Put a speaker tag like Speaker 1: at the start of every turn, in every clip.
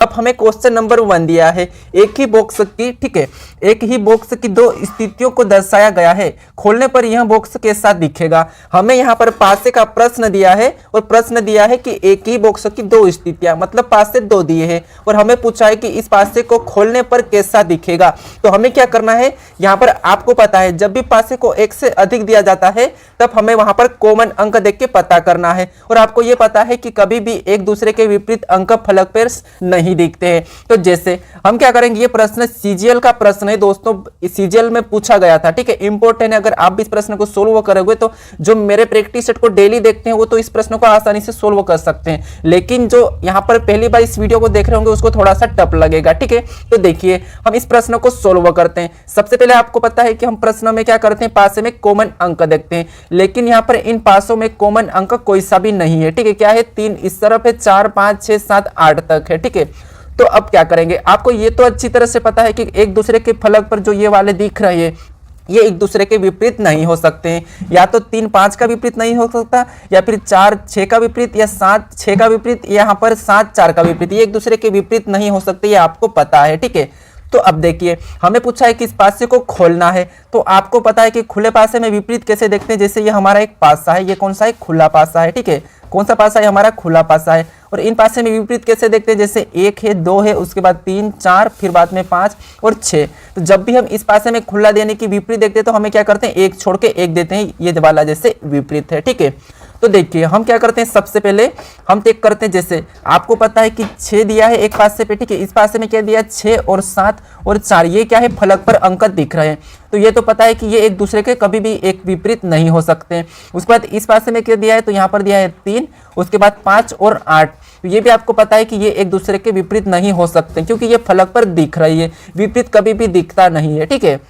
Speaker 1: अब हमें question number 1 दिया है, एक ही बॉक्स की, ठीक है, एक ही बॉक्स की दो स्थितियों को दर्शाया गया है, खोलने पर यह बॉक्स कैसा दिखेगा। हमें यहाँ पर पासे का प्रश्न दिया है और प्रश्न दिया है कि एक ही बॉक्स की दो स्थितियां, मतलब पासे दो दिए हैं और हमें पूछा है कि इस पासे को खोलने पर कैसा दिखेगा। तो हमें क्या करना है, यहाँ पर आपको पता है जब भी पासे को एक से अधिक दिया जाता है तब हमें वहां पर कॉमन अंक देख के पता करना है, और आपको यह पता है कि कभी भी एक दूसरे के विपरीत अंक फलक पर नहीं दिखते हैं। तो जैसे हम क्या करेंगे, ये प्रश्न सीजीएल का प्रश्न है दोस्तों, सीजीएल में पूछा गया था, ठीक है, इंपॉर्टेंट है। अगर आप भी इस प्रश्न को सोल्व करोगे तो जो मेरे प्रैक्टिस सेट को डेली देखते हैं वो तो इस प्रश्न को आसानी से सोल्व कर सकते हैं, लेकिन जो यहां पर पहली बार इस वीडियो को देख रहे होंगे उसको थोड़ा सा टफ लगेगा, ठीक है। तो देखिए हम इस प्रश्न को सोल्व करते हैं। सबसे पहले आपको पता है कि हम प्रश्न में क्या करते हैं, पासे में कॉमन अंक देखते हैं, लेकिन यहां पर इन पासों में कॉमन अंक कोई सा भी नहीं है, ठीक है। क्या है, 3 इस तरफ है, 4 5 6 7 8 तक है, ठीक है। तो अब क्या करेंगे, आपको ये तो अच्छी तरह से पता है कि एक दूसरे के फलक पर जो ये वाले दिख रहे हैं ये एक दूसरे के विपरीत नहीं हो सकते हैं, या तो 3 5 का विपरीत नहीं हो सकता, या फिर 4 6 का विपरीत, या 7 6 का विपरीत, यहाँ पर 7 4 का विपरीत, ये एक दूसरे के विपरीत नहीं हो सकते, ये आपको पता है, ठीक है। तो अब देखिए हमें पूछा है कि इस पासे को खोलना है, तो आपको पता है कि खुले पासे में विपरीत कैसे देखते हैं। जैसे ये हमारा एक पासा है, ये कौन सा है, खुला पासा है, ठीक है। कौन सा पासा है, हमारा खुला पासा है। और इन पासे में विपरीत कैसे देखते हैं, जैसे 1 है, 2 है, उसके बाद 3 4, फिर बाद में 5 और 6। तो जब भी हम इस पासे में खुला देने की विपरीत देखते हैं तो हमें क्या करते हैं, एक छोड़ के एक देते हैं, ये वाला जैसे विपरीत है, ठीक है। तो देखिए हम क्या करते हैं, सबसे पहले हम चेक करते हैं, जैसे आपको पता है कि 6 दिया है एक पासे पे, ठीक है। इस पासे में क्या दिया, 6 और 7 और 4, ये क्या है, फलक पर अंक दिख रहे हैं, तो ये तो पता है कि ये एक दूसरे के कभी भी एक विपरीत नहीं हो सकते। उसके बाद इस पासे में क्या दिया है, तो यहाँ पर दिया है 3, उसके बाद 5 और 8, तो ये भी आपको पता है कि ये एक दूसरे के विपरीत नहीं हो सकते क्योंकि ये फलक पर दिख रही है, विपरीत कभी भी दिखता नहीं है, ठीक है।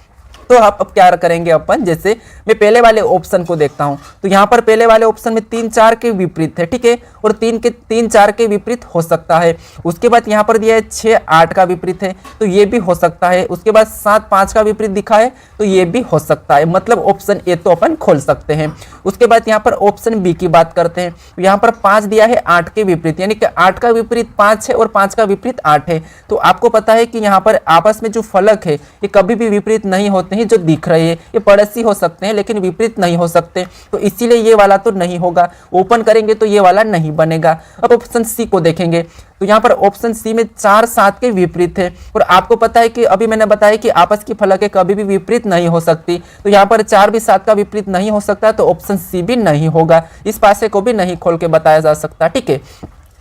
Speaker 1: तो आप अब क्या करेंगे अपन, जैसे मैं पहले वाले ऑप्शन को देखता हूं, तो यहां पर पहले वाले ऑप्शन में 3 4 के विपरीत है, ठीक है, और 3 4 के विपरीत हो सकता है। उसके बाद यहां पर दिया है 6 8 का विपरीत है, तो ये भी हो सकता है। उसके बाद 7 5 का विपरीत दिखा है, तो ये भी हो सकता है, मतलब ऑप्शन ए तो अपन खोल सकते हैं। उसके बाद यहाँ पर ऑप्शन बी की बात करते हैं, तो यहाँ पर 5 दिया है 8 के विपरीत, यानी कि 8 का विपरीत 5 है और 5 का विपरीत 8 है। तो आपको पता है कि यहाँ पर आपस में जो फलक है ये कभी भी विपरीत नहीं होते हैं, जो दिख रहे हैं ये पड़ोसी हो सकते हैं लेकिन विपरीत नहीं हो सकते, तो इसीलिए ये वाला तो नहीं होगा। ओपन करेंगे तो ये वाला नहीं बनेगा। अब ऑप्शन सी को देखेंगे, तो यहाँ पर ऑप्शन सी में 4 7 के विपरीत है, और आपको पता है कि अभी मैंने बताया कि आपस की फलकें कभी भी विपरीत नहीं हो सकती, तो यहाँ पर 4 भी 7 का विपरीत नहीं हो सकता, तो ऑप्शन सी भी नहीं होगा, इस पासे को भी नहीं खोल के बताया जा सकता, ठीक है।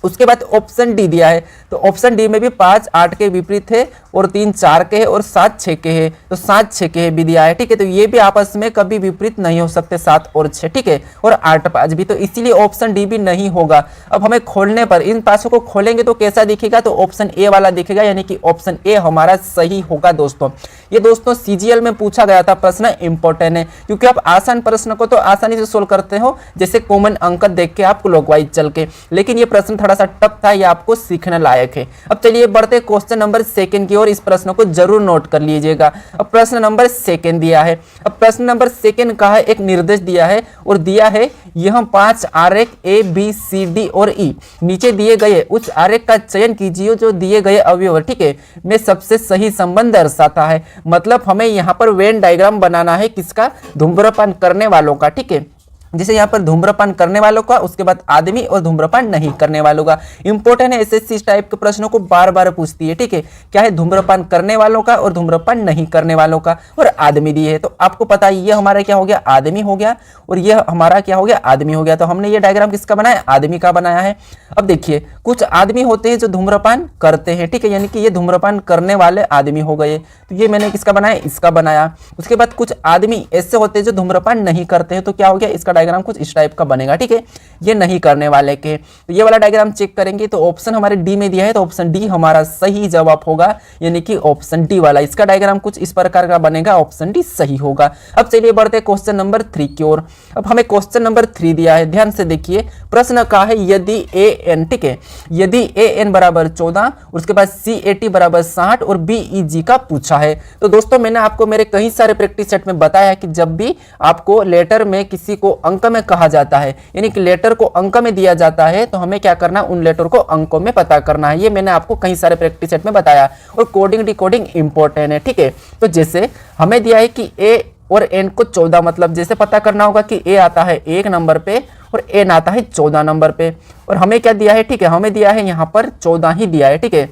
Speaker 1: उसके बाद ऑप्शन डी दिया है, तो ऑप्शन डी में भी 5 8 के विपरीत है और 3 4 के है और 7 6 के है, तो 7 6 के भी दिया है, ठीक है। तो ये भी आपस में कभी विपरीत नहीं हो सकते, 7 और 6, ठीक है, और 8 5 भी, तो इसीलिए ऑप्शन डी भी नहीं होगा। अब हमें खोलने पर इन पासों को खोलेंगे तो कैसा दिखेगा, तो ऑप्शन ए वाला दिखेगा, यानी कि ऑप्शन ए हमारा सही होगा दोस्तों। ये दोस्तों सीजीएल में पूछा गया था प्रश्न, इंपॉर्टेंट है क्योंकि आप आसान प्रश्न को तो आसानी से सोल्व करते हो, जैसे कॉमन अंक देख के आप क्लॉकवाइज चल के, लेकिन ये प्रश्न थोड़ा सा टफ था, ये आपको सीखने लायक है। अब चलिए बढ़ते क्वेश्चन नंबर 2 की ओर, इस प्रश्न को जरूर नोट कर लीजिएगा। अब प्रश्न नंबर 2 दिया है, अब प्रश्न नंबर 2 का है, एक निर्देश दिया है और दिया है यह 5 आरेख ए बी सी डी और ई, नीचे दिए गए उस आरेख का चयन कीजिए जो दिए गए अवयव, ठीक है, में सबसे सही संबंध दर्शाता है। मतलब हमें यहाँ पर वेन डायग्राम बनाना है, किसका, धूम्रपान करने वालों का, ठीक है। जैसे यहाँ पर धूम्रपान करने वालों का, उसके बाद आदमी और धूम्रपान नहीं करने वालों का। इंपॉर्टेंट है, एसएससी इस टाइप के प्रश्नों को बार बार पूछती है, ठीक है। क्या है, धूम्रपान करने वालों का और धूम्रपान नहीं करने वालों का, और आदमी दिए है, तो आपको पता है ये हमारा क्या हो गया, आदमी हो गया, और ये हमारा क्या हो गया, आदमी हो गया। तो हमने ये डायग्राम किसका बनाया, आदमी का बनाया है। अब देखिए कुछ आदमी होते हैं जो धूम्रपान करते हैं, ठीक है, यानी कि ये धूम्रपान करने वाले आदमी हो गए, तो ये मैंने किसका बनाया, इसका बनाया। उसके बाद कुछ आदमी ऐसे होते हैं जो धूम्रपान नहीं करते हैं, तो क्या हो गया, इसका डायग्राम कुछ इस टाइप का बनेगा, ठीक है, ये नहीं करने वाले के। तो ये वाला डायग्राम चेक करेंगे तो ऑप्शन हमारे डी में दिया है, तो ऑप्शन डी हमारा सही जवाब होगा, यानी कि ऑप्शन डी वाला, इसका डायग्राम कुछ इस प्रकार का बनेगा, ऑप्शन डी सही होगा। अब चलिए बढ़ते हैं क्वेश्चन नंबर 3 की ओर। अब हमें क्वेश्चन नंबर 3 दिया है, ध्यान से देखिए, प्रश्न का है यदि ए एन, ठीक है, यदि ए एन बराबर 14, उसके बाद सी ए टी बराबर 60 और बी ई जी का पूछा है। तो दोस्तों मैंने आपको मेरे कई सारे प्रैक्टिस सेट में बताया कि जब भी आपको लेटर में किसी को अंक में कहा जाता है, यानी कि लेटर को अंक में दिया जाता है, तो हमें क्या करना है, उन लेटर को अंकों में पता करना है। ये मैंने आपको कई सारे प्रैक्टिस सेट में बताया। और कोडिंग डिकोडिंग इंपॉर्टेंट है, ठीक है। तो जैसे हमें दिया है कि ए और एन को 14, मतलब जैसे पता करना होगा कि ए आता है 1 नंबर पे और एन आता है 14 नंबर पे, और हमें क्या दिया है, ठीक है, हमें दिया है यहाँ पर 14 ही दिया है, ठीक है।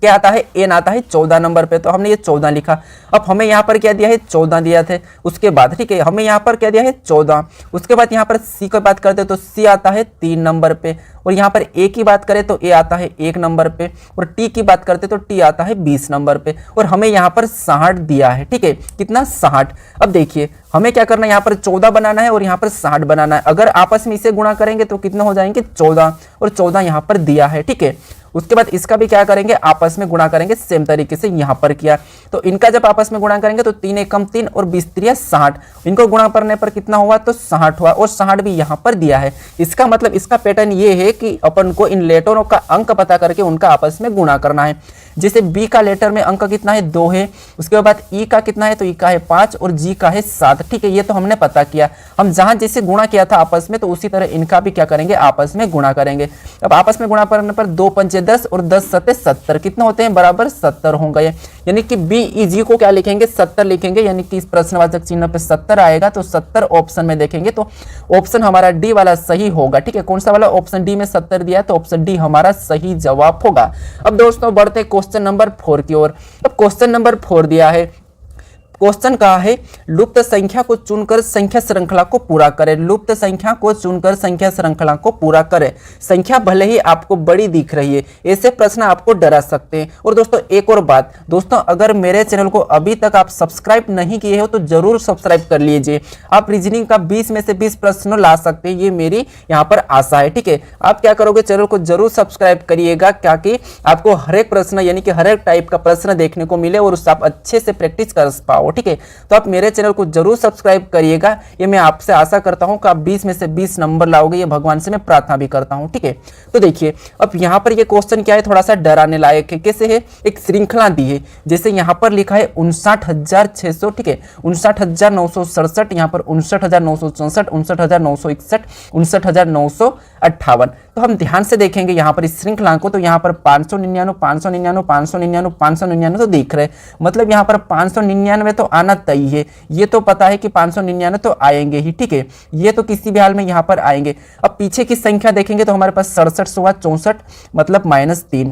Speaker 1: क्या आता है, एन आता है 14 नंबर पे, तो हमने ये 14 लिखा। अब हमें यहाँ पर क्या दिया है, 14 दिया थे। उसके बाद, ठीक है, हमें यहाँ पर क्या दिया है, 14। उसके बाद यहाँ पर सी की बात करते हैं तो सी आता है 3 नंबर पे, और यहाँ पर ए की बात करें तो ए आता है 1 नंबर पे, और टी की बात करते तो टी आता है 20 नंबर पे, और हमें यहाँ पर 60 दिया है, ठीक है। कितना, 60। अब देखिए हमें क्या करना है, यहाँ पर 14 बनाना है और यहाँ पर 60 बनाना है। अगर आपस में इसे गुणा करेंगे तो कितना हो जाएंगे, 14, और 14 यहाँ पर दिया है, ठीक है। उसके बाद इसका भी क्या करेंगे, आपस में गुणा करेंगे, सेम तरीके से यहाँ पर किया। तो इनका जब आपस में गुणा करेंगे तो 3 एकम 3 और 20 3 60, इनको गुणा करने पर कितना हुआ, तो 60 हुआ, और 60 भी यहाँ पर दिया है। इसका मतलब इसका पैटर्न ये है कि अपन को इन लेटरों का अंक पता करके उनका आपस में गुणा करना है। जैसे बी का लेटर में अंक कितना है, 2 है। उसके बाद ई का कितना है, तो ई का है 5 और जी का है 7, ठीक है। ये तो हमने पता किया। हम जहां जैसे गुणा किया था आपस में, तो उसी तरह इनका भी क्या करेंगे, आपस में गुणा करेंगे। अब आपस में गुणा करने पर 2 पंचे 10 और 10 सत्ते 70, कितना होते हैं, बराबर 70 हो गए। यानी कि बी ई जी को क्या लिखेंगे, 70 लिखेंगे, यानी कि इस प्रश्नवाचक चिन्ह पे 70 आएगा, तो 70 ऑप्शन में देखेंगे तो ऑप्शन हमारा डी वाला सही होगा, ठीक है। कौन सा वाला, ऑप्शन डी में 70 दिया है, तो ऑप्शन डी हमारा सही जवाब होगा। अब दोस्तों बढ़ते क्वेश्चन नंबर 4 की ओर। अब क्वेश्चन नंबर 4 दिया है, क्वेश्चन कहा है लुप्त संख्या को चुनकर संख्या श्रृंखला को पूरा करें। लुप्त संख्या को चुनकर संख्या श्रृंखला को पूरा करें। संख्या भले ही आपको बड़ी दिख रही है, ऐसे प्रश्न आपको डरा सकते हैं। और दोस्तों एक और बात, दोस्तों अगर मेरे चैनल को अभी तक आप सब्सक्राइब नहीं किए हो तो जरूर सब्सक्राइब कर लीजिए। आप रीजनिंग का 20 में से 20 प्रश्न ला सकते हैं, ये मेरी यहाँ पर आशा है, ठीक है। आप क्या करोगे, चैनल को जरूर सब्सक्राइब करिएगा, ताकि आपको हर एक प्रश्न यानी कि हर एक टाइप का प्रश्न देखने को मिले और उससे आप अच्छे से प्रैक्टिस कर पाओ, ठीक है। तो आप मेरे चैनल को जरूर सब्सक्राइब करिएगा, ये मैं आपसे आशा करता हूं कि आप 20 में से 20 नंबर लाओगे, ये भगवान से मैं प्रार्थना भी करता हूं, ठीक है। तो देखिए अब यहां पर ये क्वेश्चन क्या है, थोड़ा सा डराने लायक है। कैसे है, एक श्रृंखला दी है, जैसे यहां पर लिखा है 59,600, ठीक है, 59,967, यहां पर 59,964, 59,961, 59,958। तो हम ध्यान से देखेंगे यहाँ पर इस श्रृंखला को, तो यहाँ पर 599, 599, 599, 599 तो दिख रहे, मतलब यहाँ पर 599 तो आना तय है। ये तो पता है कि 599 तो आएंगे ही, ठीक है, ये तो किसी भी हाल में यहाँ पर आएंगे। अब पीछे की संख्या देखेंगे तो हमारे पास 67 हुआ, 64 मतलब -3।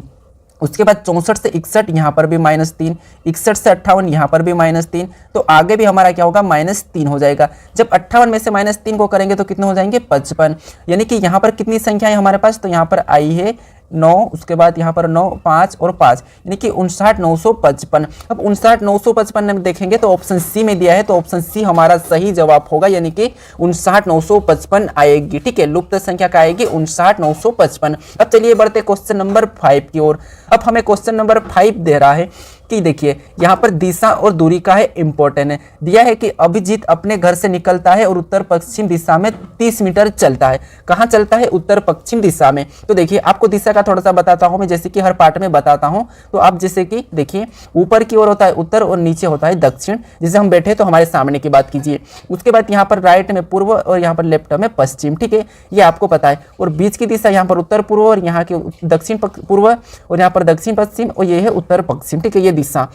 Speaker 1: उसके बाद 64 से 61 यहाँ पर भी -3, 61 से 58 यहाँ पर भी -3, तो आगे भी हमारा क्या होगा, -3 हो जाएगा। जब 58 में से -3 को करेंगे तो कितने हो जाएंगे, 55। यानी कि यहाँ पर कितनी संख्या है हमारे पास, तो यहाँ पर आई है 9, उसके बाद यहाँ पर 9, 5 और 5, यानी कि 59,955। अब 59,955 में देखेंगे तो ऑप्शन सी में दिया है, तो ऑप्शन सी हमारा सही जवाब होगा, यानी कि 59,955 आएगी, ठीक है। लुप्त संख्या का आएगी 59,955। अब चलिए बढ़ते क्वेश्चन नंबर 5 की ओर। अब हमें क्वेश्चन नंबर 5 दे रहा है कि देखिए यहाँ पर दिशा और दूरी का है, इंपॉर्टेंट है। दिया है कि अभिजीत अपने घर से निकलता है और उत्तर पश्चिम दिशा में 30 मीटर चलता है। कहाँ चलता है, उत्तर पश्चिम दिशा में। तो देखिए आपको दिशा का थोड़ा सा बताता हूँ मैं, जैसे कि हर पार्ट में बताता हूँ। तो आप जैसे कि देखिए ऊपर की ओर होता है उत्तर और नीचे होता है दक्षिण। जैसे हम बैठे तो हमारे सामने की बात कीजिए। उसके बाद यहाँ पर राइट में पूर्व और यहाँ पर लेफ्ट में पश्चिम, ठीक है, ये आपको पता है। और बीच की दिशा यहाँ पर उत्तर पूर्व और यहाँ की दक्षिण पूर्व और यहाँ पर दक्षिण पश्चिम और ये है उत्तर पश्चिम, ठीक है। ये दिशा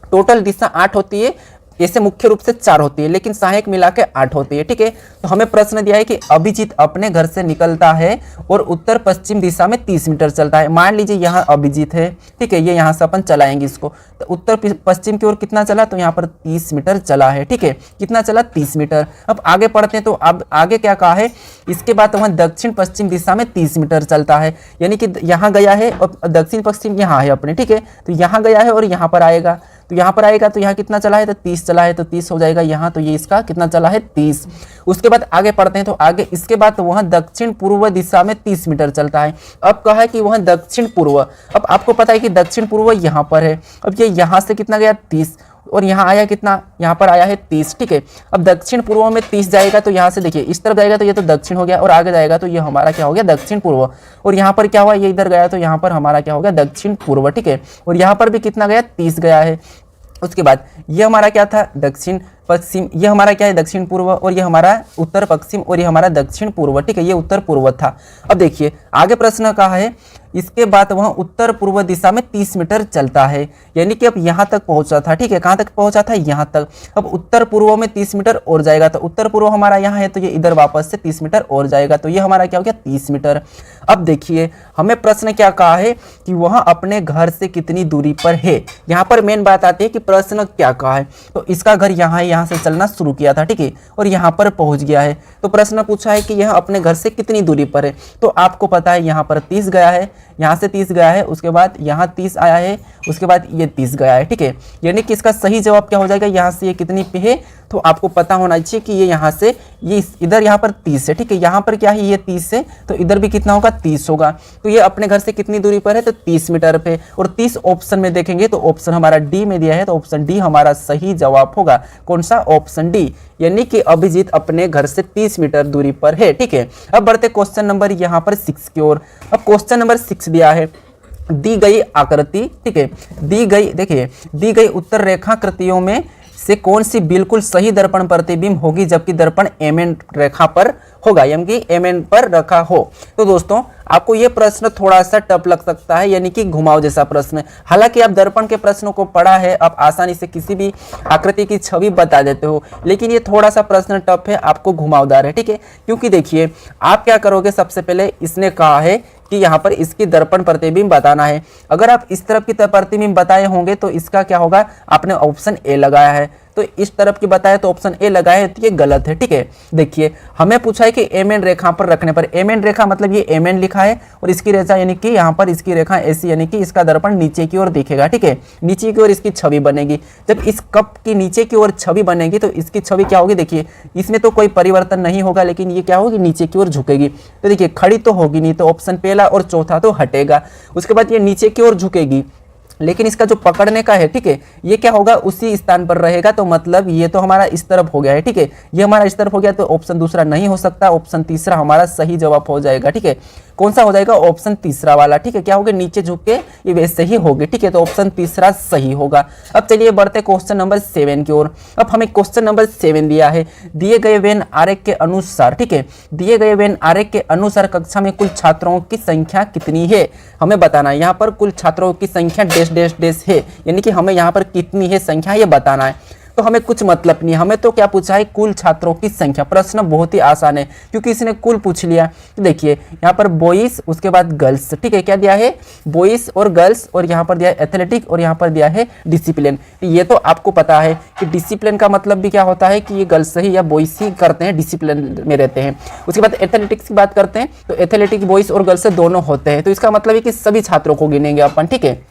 Speaker 1: टोटल दिशा 8 होती है, ऐसे मुख्य रूप से 4 होती है, लेकिन सहायक मिला के 8 होती है, ठीक है। तो हमें प्रश्न दिया है कि अभिजीत अपने घर से निकलता है और उत्तर पश्चिम दिशा में 30 मीटर चलता है। मान लीजिए यहाँ अभिजीत है, ठीक है, ये यहाँ से अपन चलाएंगे इसको, तो उत्तर पश्चिम की ओर कितना चला, तो यहाँ पर 30 मीटर चला है, ठीक है। कितना चला, 30 मीटर। अब आगे पढ़ते हैं, तो अब आगे क्या कहा है, इसके बाद वहाँ दक्षिण पश्चिम दिशा में 30 मीटर चलता है, यानी कि यहाँ गया है और दक्षिण पश्चिम यहाँ है अपने, ठीक है। तो यहाँ गया है और यहाँ पर आएगा, तो यहाँ पर आएगा, तो यहाँ कितना चला है, तो 30 चला है, तो 30 हो जाएगा यहाँ। तो ये इसका कितना चला है, 30। उसके बाद आगे पढ़ते हैं, तो आगे इसके बाद तो वहाँ दक्षिण पूर्व दिशा में 30 मीटर चलता है। अब कहा है कि वहाँ दक्षिण पूर्व, अब आपको पता है कि दक्षिण पूर्व यहाँ पर है। अब ये यहाँ से कितना गया, 30, और यहाँ आया कितना, यहाँ पर आया है 30, ठीक है। अब दक्षिण पूर्व में 30 जाएगा, तो यहाँ से देखिए इस तरफ जाएगा तो ये तो दक्षिण हो गया, और आगे जाएगा तो ये हमारा क्या हो गया, दक्षिण पूर्व। और यहाँ पर क्या हुआ, ये इधर गया तो यहाँ पर हमारा क्या हो गया, दक्षिण पूर्व, ठीक है। और यहाँ पर भी कितना गया, 30 गया है। उसके बाद ये हमारा क्या था, दक्षिण पश्चिम, ये हमारा क्या है, दक्षिण पूर्व, और ये हमारा उत्तर पश्चिम, और ये हमारा दक्षिण पूर्व, ठीक है, ये उत्तर पूर्व था। अब देखिए आगे प्रश्न कहा है, इसके बाद वह उत्तर पूर्व दिशा में 30 मीटर चलता है, यानी कि अब यहाँ तक पहुंचा था, ठीक है, कहाँ तक पहुंचा था, यहाँ तक। अब उत्तर पूर्व में 30 मीटर और जाएगा, तो उत्तर पूर्व हमारा यहाँ है, तो ये इधर वापस से 30 मीटर और जाएगा, तो ये हमारा क्या हो गया, 30 मीटर। अब देखिए हमें प्रश्न क्या कहा है कि वह अपने घर से कितनी दूरी पर है। यहाँ पर मेन बात आती है कि प्रश्न क्या कहा है, तो इसका घर यहाँ है, यहाँ से चलना शुरू किया था, ठीक है, और यहाँ पर पहुँच गया है, तो प्रश्न पूछा है कि यह अपने घर से कितनी दूरी पर है। तो आपको पता है यहाँ पर 30 गया है, यहाँ से 30 गया है, उसके बाद यहाँ 30 आया है, उसके बाद ये 30 गया है, ठीक है, यानी कि इसका सही जवाब क्या हो जाएगा, यहाँ से ये कितनी पे है, तो आपको पता होना चाहिए कि ये यहाँ से ये इधर यहाँ पर 30 है, ठीक है, यहाँ पर क्या है, ये 30 है, तो इधर भी कितना होगा, 30 होगा। तो ये अपने घर से कितनी दूरी पर है, तो 30 मीटर पे। और 30 ऑप्शन में देखेंगे तो ऑप्शन हमारा डी में दिया है, तो ऑप्शन डी हमारा सही जवाब होगा। कौन सा, ऑप्शन डी, यानी कि अभिजीत अपने घर से 30 मीटर दूरी पर है, ठीक है। अब बढ़ते क्वेश्चन नंबर यहाँ पर 6 की ओर। अब क्वेश्चन नंबर 6 दिया है, दी गई आकृति, ठीक है, दी गई, देखिए दी गई उत्तर रेखाकृतियों में से कौन सी बिल्कुल सही दर्पण प्रतिबिंब होगी जबकि दर्पण एमएन रेखा पर होगा, यानी कि एमएन पर रखा हो। तो दोस्तों आपको ये प्रश्न थोड़ा सा टफ लग सकता है, यानी कि घुमाव जैसा प्रश्न है। हालांकि आप दर्पण के प्रश्नों को पढ़ा है, आप आसानी से किसी भी आकृति की छवि बता देते हो, लेकिन ये थोड़ा सा प्रश्न टफ है, आपको घुमावदार है, ठीक है। क्योंकि देखिए आप क्या करोगे, सबसे पहले इसने कहा है कि यहाँ पर इसकी दर्पण प्रतिबिंब बताना है। अगर आप इस तरफ की प्रतिबिंब बताए होंगे तो इसका क्या होगा, आपने ऑप्शन ए लगाया है, तो इस तरफ की बताया तो ऑप्शन ए लगाया है, तो ये गलत है, ठीक है। देखिए हमें पूछा है कि एमएन रेखा पर रखने पर, एमएन रेखा मतलब ये एमएन लिखा है और इसकी रेखा यानी कि यहाँ पर इसकी रेखा ऐसी, यानी कि इसका दर्पण नीचे की ओर दिखेगा, ठीक है, नीचे की ओर इसकी छवि बनेगी। जब इस कप की नीचे की ओर छवि बनेगी तो इसकी छवि क्या होगी, देखिए इसमें तो कोई परिवर्तन नहीं होगा, लेकिन ये क्या होगी, नीचे की ओर झुकेगी। तो देखिए खड़ी तो होगी नहीं, तो ऑप्शन पहला और चौथा तो हटेगा। उसके बाद ये नीचे की ओर झुकेगी, लेकिन इसका जो पकड़ने का है, ठीक है, ये क्या होगा, उसी स्थान पर रहेगा, तो मतलब ये तो हमारा इस तरफ हो गया है, ठीक है, ये हमारा इस तरफ हो गया, तो ऑप्शन दूसरा नहीं हो सकता, ऑप्शन तीसरा हमारा सही जवाब हो जाएगा, ठीक है। कौन सा हो जाएगा, ऑप्शन तीसरा वाला, ठीक है, क्या होगा, नीचे झुक के ये वैसे ही होगी, ठीक है, तो ऑप्शन तीसरा सही होगा। अब चलिए बढ़ते क्वेश्चन नंबर 7 की ओर। अब हमें क्वेश्चन नंबर 7 दिया है, दिए गए वेन आरेख के अनुसार, ठीक है, दिए गए वेन आरेख के अनुसार कक्षा में कुल छात्रों की संख्या कितनी है, हमें बताना है। यहाँ पर कुल छात्रों की संख्या डैश डैश डैश है, यानी कि हमें यहाँ पर कितनी है संख्या, ये बताना है। तो हमें कुछ मतलब नहीं, हमें तो क्या पूछा है, कुल छात्रों की संख्या। प्रश्न बहुत ही आसान है क्योंकि इसने कुल पूछ लिया। तो देखिए यहाँ पर बॉयज, उसके बाद गर्ल्स, ठीक है, क्या दिया है, बॉयज और गर्ल्स, और यहाँ पर दिया है एथलेटिक, और यहाँ पर दिया है डिसिप्लिन। ये तो आपको पता है कि डिसिप्लिन का मतलब भी क्या होता है कि ये गर्ल्स ही या बॉयज ही करते हैं, डिसिप्लिन में रहते हैं। उसके बाद एथलेटिक्स की बात करते हैं, तो एथलेटिक बॉयज और गर्ल्स दोनों होते हैं, तो इसका मतलब है कि सभी छात्रों को गिनेंगे अपन, ठीक है।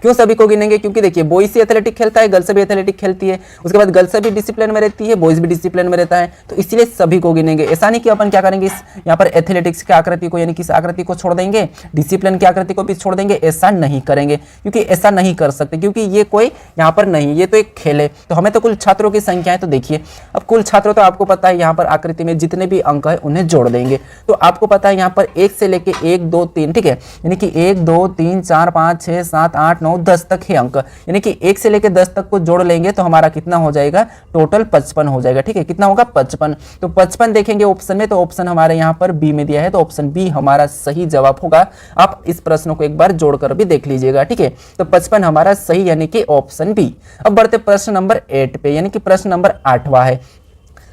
Speaker 1: क्यों सभी को गिनेंगे, क्योंकि देखिए बॉयज से एथलेटिक खेलता है, गर्ल्स से भी एथलेटिक खेलती है, उसके बाद गर्ल्स भी डिसिप्लिन में रहती है, बॉयज भी डिसिप्लिन में रहता है, तो इसलिए सभी को गिनेंगे। ऐसा नहीं कि अपन क्या करेंगे, इस यहाँ पर एथलेटिक्स की आकृति को यानी कि इस आकृति को छोड़ देंगे, डिसिप्लिन की आकृति को भी छोड़ देंगे, ऐसा नहीं करेंगे, क्योंकि ऐसा नहीं कर सकते, क्योंकि ये कोई यहाँ पर नहीं, ये तो एक खेल है। तो हमें तो कुल छात्रों की संख्या है, तो देखिए अब कुल छात्रों तो आपको पता है यहाँ पर आकृति में जितने भी अंक है उन्हें जोड़ देंगे। तो आपको पता है यहाँ पर 1 से लेके 1 2 3, ठीक है, यानी कि 1 2 3 4 5 6 7 8 9 10 तक है अंक, यानी कि 1 से लेकर 10 तक को जोड़ लेंगे तो हमारा कितना हो जाएगा, टोटल 55 हो जाएगा, ठीक है, कितना होगा, 55। तो 55 देखेंगे ऑप्शन में, तो ऑप्शन हमारे यहाँ पर बी में दिया है, तो ऑप्शन बी हमारा सही जवाब होगा। आप इस प्रश्न को एक बार जोड़कर भी देख लीजिएगा, ठीक है, तो 55 हमारा सही, यानी कि ऑप्शन बी। अब बढ़ते प्रश्न नंबर 8 पे, यानी कि प्रश्न नंबर 8वां है।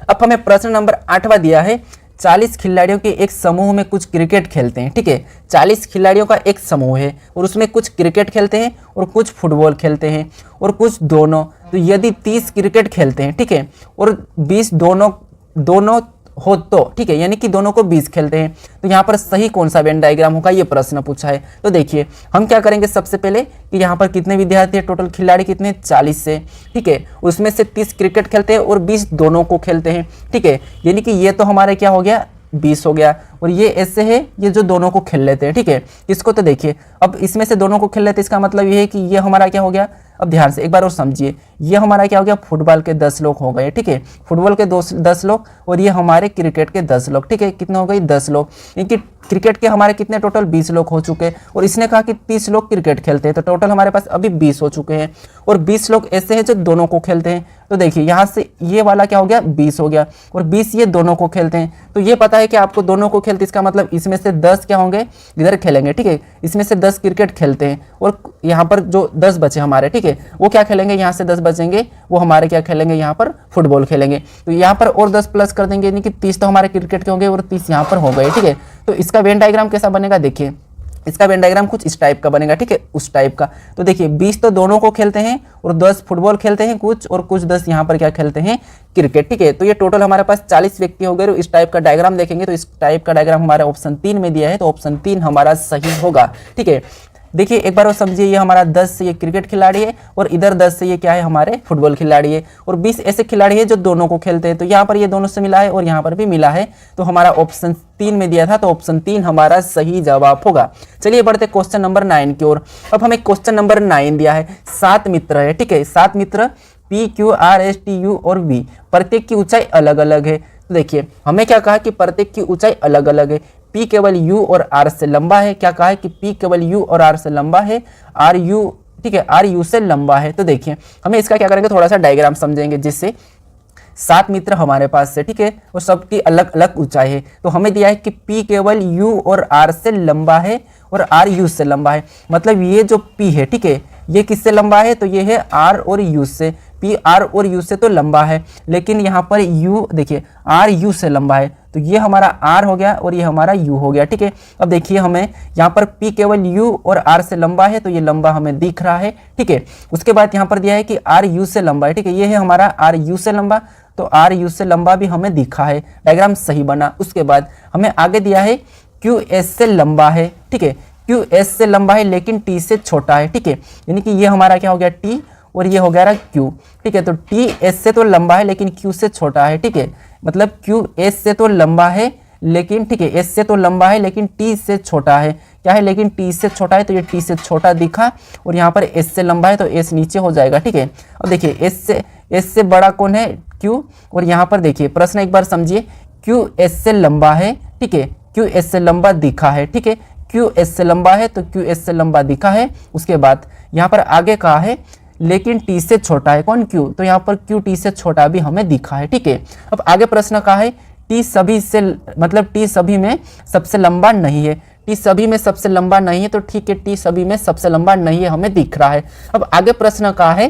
Speaker 1: अब हमें प्रश्न नंबर 8वां दिया है, 40 खिलाड़ियों के एक समूह में कुछ क्रिकेट खेलते हैं, ठीक है, 40 खिलाड़ियों का एक समूह है और उसमें कुछ क्रिकेट खेलते हैं और कुछ फुटबॉल खेलते हैं और कुछ दोनों। तो यदि 30 क्रिकेट खेलते हैं, ठीक है, और 20 दोनों हो तो, ठीक है, यानी कि दोनों को 20 खेलते हैं, तो यहाँ पर सही कौन सा वेन डायग्राम होगा, ये प्रश्न पूछा है। तो देखिए हम क्या करेंगे, सबसे पहले कि यहाँ पर कितने विद्यार्थी है, टोटल खिलाड़ी कितने, 40 से, ठीक है, उसमें से 30 क्रिकेट खेलते हैं और 20 दोनों को खेलते हैं, ठीक है, यानी कि ये तो हमारे क्या हो गया, 20 हो गया, और ये ऐसे है, ये जो दोनों को खेल लेते हैं, ठीक है, इसको तो देखिए अब इसमें से दोनों को खेल लेते हैं, इसका मतलब ये है कि ये हमारा क्या हो गया, अब ध्यान से एक बार और समझिए, ये हमारा क्या हो गया, फुटबॉल के 10 लोग हो गए, ठीक है, फुटबॉल के 10 लोग, और ये हमारे क्रिकेट के 10 लोग, ठीक है, कितने हो गए 10 लोग, क्योंकि क्रिकेट के हमारे कितने टोटल 20 लोग हो चुके हैं, और इसने कहा कि 30 लोग क्रिकेट खेलते हैं, तो टोटल हमारे पास अभी 20 हो चुके हैं, और 20 लोग ऐसे हैं जो दोनों को खेलते हैं। तो देखिए यहाँ से ये वाला क्या हो गया 20 हो गया, और 20 ये दोनों को खेलते हैं, तो ये पता है कि आपको दोनों को खेलते, इसका मतलब इसमें से 10 क्या होंगे इधर खेलेंगे, ठीक है, इसमें से 10 क्रिकेट खेलते हैं, और यहाँ पर जो 10 बचे हमारे, ठीक है, वो क्या खेलेंगे, यहाँ से 10 बचेंगे, वो हमारे क्या खेलेंगे, यहाँ पर फुटबॉल खेलेंगे। तो यहाँ पर और 10 प्लस कर देंगे, यानी कि 30 तो हमारे क्रिकेट के होंगे और 30 यहाँ पर हो गए, ठीक है। तो इसका वेन डायग्राम कैसा बनेगा, देखिए इसका वेन डायग्राम कुछ इस टाइप का बनेगा, ठीक है, उस टाइप का। तो देखिए 20 तो दोनों को खेलते हैं, और 10 फुटबॉल खेलते हैं कुछ, और कुछ 10 यहाँ पर क्या खेलते हैं, क्रिकेट, ठीक है। तो ये टोटल हमारे पास 40 व्यक्ति हो गए। इस टाइप का डायग्राम देखेंगे तो इस टाइप का डायग्राम हमारा ऑप्शन 3 में दिया है, तो ऑप्शन 3 हमारा सही होगा, ठीक है। देखिए एक बार और समझिए, ये हमारा 10 से ये क्रिकेट खिलाड़ी है, और इधर 10 से ये क्या है, हमारे फुटबॉल खिलाड़ी है, और 20 ऐसे खिलाड़ी है जो दोनों को खेलते हैं। तो यहाँ पर ये दोनों से मिला है और यहाँ पर भी मिला है, तो हमारा ऑप्शन 3 में दिया था, तो ऑप्शन 3 हमारा सही जवाब होगा। चलिए बढ़ते क्वेश्चन नंबर 9 की ओर। अब हमें क्वेश्चन नंबर 9 दिया है, 7 मित्र है, ठीक है, 7 मित्र P, Q, R, S, T, U और V, प्रत्येक की ऊंचाई अलग अलग है। तो देखिए हमें क्या कहा कि प्रत्येक की ऊंचाई अलग अलग है, P केवल U और R से लंबा है, क्या कहा है कि P केवल U और R से लंबा है, R U, ठीक है, R U से लंबा है। तो देखिए हमें इसका क्या करेंगे, थोड़ा सा डायग्राम समझेंगे, जिससे 7 मित्र हमारे पास से, ठीक है, और सबकी अलग अलग ऊंचाई है। तो हमें दिया है कि P केवल U और R से लंबा है और R U से लंबा है, मतलब ये जो P है, ठीक है, ये किससे लंबा है, तो ये है R और U से, P R और U से तो लंबा है, लेकिन यहाँ पर U देखिए R U से लंबा है, तो ये हमारा R हो गया और ये हमारा U हो गया, ठीक है। अब देखिए हमें यहाँ पर P केवल U और R से लंबा है, तो ये लंबा हमें दिख रहा है, ठीक है। उसके बाद यहाँ पर दिया है कि R U से लंबा है, ठीक है, ये है हमारा R U से लंबा, तो R U से लंबा भी हमें दिखा है, डायग्राम सही बना। उसके बाद हमें आगे दिया है Q S से लंबा है, ठीक है, Q S से लंबा है लेकिन T से छोटा है, ठीक है, यानी कि ये हमारा क्या हो गया T और ये हो गया Q, ठीक है। तो T S से तो लंबा है लेकिन Q से छोटा है, ठीक है, मतलब Q S से तो लंबा है लेकिन, ठीक है, S से तो लंबा है लेकिन T से छोटा है, क्या है, लेकिन T से छोटा है, तो ये T से छोटा दिखा, और यहाँ पर S से लंबा है तो S नीचे हो जाएगा, ठीक है। अब देखिए S से बड़ा कौन है, Q, और यहाँ पर देखिए प्रश्न एक बार समझिए, Q S से लंबा है, ठीक है, Q S से लंबा दिखा है, ठीक है, Q S से लंबा है तो Q S से लंबा दिखा है। उसके बाद यहाँ पर आगे कहा है लेकिन T से छोटा है, कौन Q, तो यहाँ पर Q T से छोटा भी हमें दिखा है, ठीक है। अब आगे प्रश्न कहा है T सभी से, मतलब T सभी में सबसे लंबा नहीं है, T सभी में सबसे लंबा नहीं है, तो ठीक है T सभी में सबसे लंबा नहीं है, हमें दिख रहा है। अब आगे प्रश्न कहा है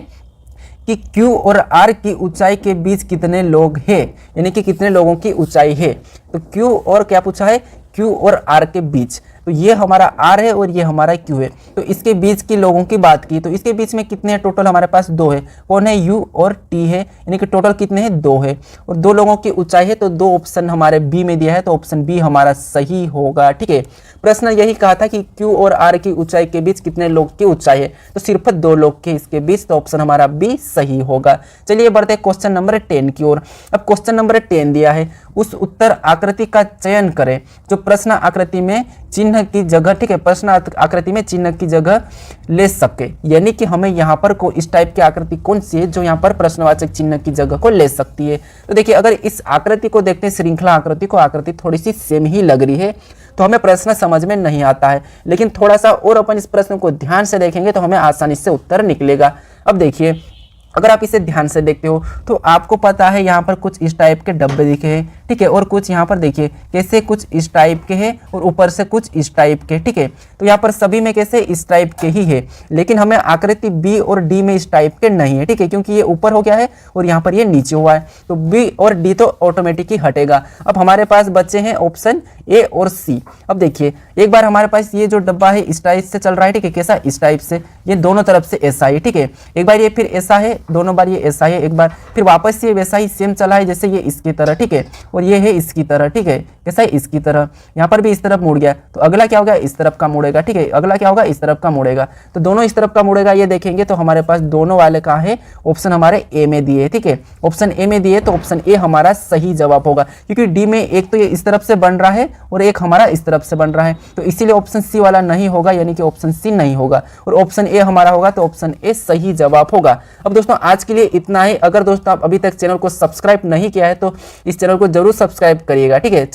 Speaker 1: कि Q और R की ऊंचाई के बीच कितने लोग हैं, यानी कि कितने लोगों की ऊंचाई है। तो Q और क्या पूछा है, Q और R के बीच, तो ये हमारा R है और ये हमारा Q है, तो इसके बीच के लोगों की बात की, तो इसके बीच में कितने हैं, टोटल हमारे पास 2 है, कौन है, U और T है, यानी कि टोटल कितने हैं, 2 है, और 2 लोगों की ऊंचाई है, तो 2 ऑप्शन हमारे B में दिया है, तो ऑप्शन B हमारा सही होगा, ठीक है। प्रश्न यही कहा था कि Q और R की ऊंचाई के बीच कितने लोग की ऊंचाई है, तो सिर्फ 2 लोग के इसके बीच, तो ऑप्शन हमारा B सही होगा। चलिए बढ़ते हैं क्वेश्चन नंबर 10 की ओर। अब क्वेश्चन नंबर 10 दिया है, उस उत्तर आकृति का चयन करें जो प्रश्न आकृति में चिन्ह की जगह, ठीक है, प्रश्न आकृति में चिन्ह की जगह ले सके, यानी कि हमें यहाँ पर को इस टाइप की आकृति कौन सी है जो यहाँ पर प्रश्नवाचक चिन्ह की जगह को ले सकती है। तो देखिए अगर इस आकृति को देखते हैं, श्रृंखला आकृति को, आकृति थोड़ी सी सेम ही लग रही है, तो हमें प्रश्न समझ में नहीं आता है, लेकिन थोड़ा सा और अपन इस प्रश्न को ध्यान से देखेंगे तो हमें आसानी से उत्तर निकलेगा। अब देखिए अगर आप इसे ध्यान से देखते हो तो आपको पता है यहाँ पर कुछ इस टाइप के डब्बे दिखे हैं, ठीक है, और कुछ यहाँ पर देखिए कैसे कुछ इस टाइप के हैं और ऊपर से कुछ इस टाइप के, ठीक है। तो यहाँ पर सभी में कैसे इस टाइप के ही है, लेकिन हमें आकृति B और D में इस टाइप के नहीं है, ठीक है, क्योंकि ये ऊपर हो गया है और यहाँ पर ये नीचे हुआ है, तो B और D तो ऑटोमेटिक ही हटेगा। अब हमारे पास बचे हैं ऑप्शन A और C। अब देखिए एक बार हमारे पास ये जो डब्बा है इस टाइप से चल रहा है, ठीक है, कैसा, इस टाइप से, ये दोनों तरफ से ऐसा ही, ठीक है, एक बार ये फिर ऐसा है, दोनों बार ये ऐसा है, एक बार फिर वापस ये वैसा ही सेम चला है जैसे ये इसकी तरह, ठीक है, और और ये है इसकी तरह, ठीक है, कैसा है, इसकी तरह। यहाँ पर भी इस तरफ मुड़ गया तो अगला क्या होगा, इस तरफ का मुड़ेगा, ठीक है, अगला क्या होगा, इस तरफ का मुड़ेगा। तो दोनों इस तरफ का मुड़ेगा, ये देखेंगे तो हमारे पास दोनों वाले कहाँ है, ऑप्शन हमारे ए में दिए, ठीक है, ऑप्शन ए में दिए, तो ऑप्शन ए हमारा सही जवाब होगा, क्योंकि डी में एक तो ये इस तरफ से बन रहा है और एक हमारा इस तरफ से बन रहा है, तो इसीलिए ऑप्शन सी वाला नहीं होगा, यानी कि ऑप्शन सी नहीं होगा और ऑप्शन ए हमारा होगा, तो ऑप्शन ए सही जवाब होगा। अब दोस्तों आज के लिए इतना ही। अगर दोस्तों आप अभी तक चैनल को सब्सक्राइब नहीं किया है तो इस चैनल को जरूर सब्सक्राइब करिएगा, ठीक है।